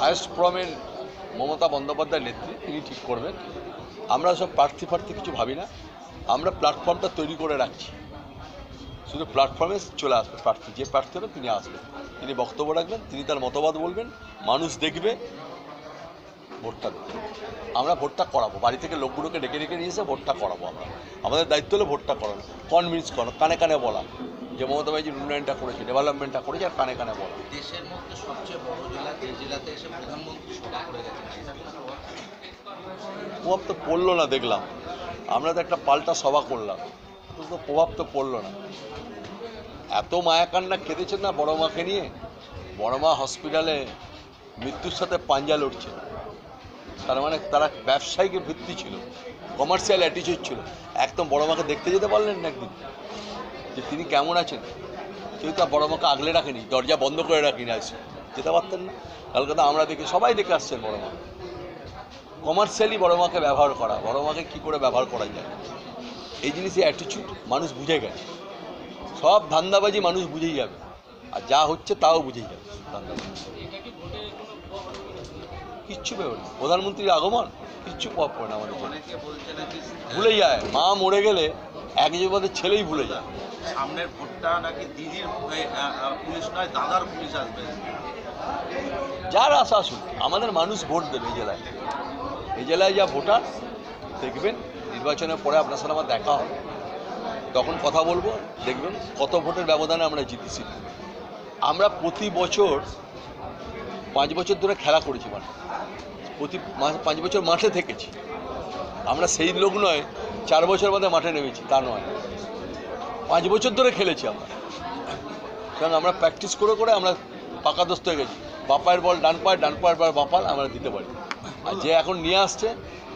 Highest ফর্মের মমতা বন্দ্যোপাধ্যায়ের নেত্রী, তিনি ঠিক করবেন। আমরা সব প্রার্থী কিছু ভাবি না, আমরা প্ল্যাটফর্মটা তৈরি করে রাখছি। শুধু প্ল্যাটফর্মে চলে আসবে প্রার্থী, যে প্রার্থী হবে তিনি আসবেন, তিনি বক্তব্য রাখবেন, তিনি তার মতবাদ বলবেন, মানুষ দেখবে, ভোটটা দেবে। আমরা ভোটটা করাবো, বাড়ি থেকে লোকগুলোকে ডেকে নিয়ে এসে ভোটটা করাবো। আমাদের দায়িত্ব হলো ভোটটা করানো, কনভিন্স করানো, কানে কানে বলা যে মমতা ব্যানার্জি উন্নয়নটা করেছে, ডেভেলপমেন্টটা করেছে, আর কানে কানে বলা। দেশের মধ্যে সবচেয়ে বড় জেলা, যে জেলাতে এসে প্রধানমন্ত্রী সভা করে গেছেন, প্রভাব তো পড়লো না, দেখলাম। আমরা তো একটা পাল্টা সভা করলাম, তো প্রভাব তো পড়লো না। এত মায়াকান্না কেঁদেছেন না বড় মাকে নিয়ে। বড় মা হসপিটালে মৃত্যুর সাথে পাঞ্জা লড়ছে। তার মানে তারা ব্যবসায়িক ভিত্তি ছিল, কমার্শিয়াল অ্যাটিচিউড ছিল। একদম বড় মাকে দেখতে যেতে পারলেন না একদিন, যে তিনি কেমন আছেন? কেউ তার বড় মাকে আগলে রাখেনি, দরজা বন্ধ করে রাখিনি, আসে যেতে পারতেন না। কলকাতা আমরা দেখি, সবাই দেখে আসছেন বড় মা। কমার্শিয়ালি বড় মাকে ব্যবহার করা, বড় মাকে কী করে ব্যবহার করা যায়, এই জিনিসের অ্যাটিচিউড মানুষ বুঝে গেছে। সব ধান্দাবাজি মানুষ বুঝেই যাবে, আর যা হচ্ছে তাও বুঝেই যাবে। ধান্দাবাজি কিচ্ছু পেবে না, প্রধানমন্ত্রীর আগমন কিচ্ছু প্রভাব পড়ে না আমাদের। ভুলে যায়, মা মরে গেলে এক জীবনের ছেলেই ভুলে যায়। সামনের ভোটটা নাকি দিদির পুলিশ নয়, দাদার পুলিশ আসবে। যার আশা আসুন, আমাদের মানুষ ভোট দেবে এই জেলায় যা ভোটার দেখবেন। নির্বাচনের পরে আপনার সাথে আমার দেখা হবে, তখন কথা বলবো, দেখবেন কত ভোটের ব্যবধানে আমরা জিতেছি। আমরা প্রতি বছর 5 বছর ধরে খেলা করেছি, মানে প্রতি 5 বছর মাঠে থেকেছি। আমরা সেই লোক নয় 4 বছর বাদে মাঠে নেমেছি, তা নয়। 5 বছর ধরে খেলেছি আমরা, কারণ আমরা প্র্যাকটিস করে আমরা পাকাদস্ত হয়ে গেছি। বাপায়ের বল ডান পায়ের বল বাপাল আমরা দিতে পারি। আর যে এখন নিয়ে আসছে,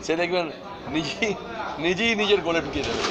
সে দেখবেন নিজেই নিজের গোলে ঢুকিয়ে দেবে।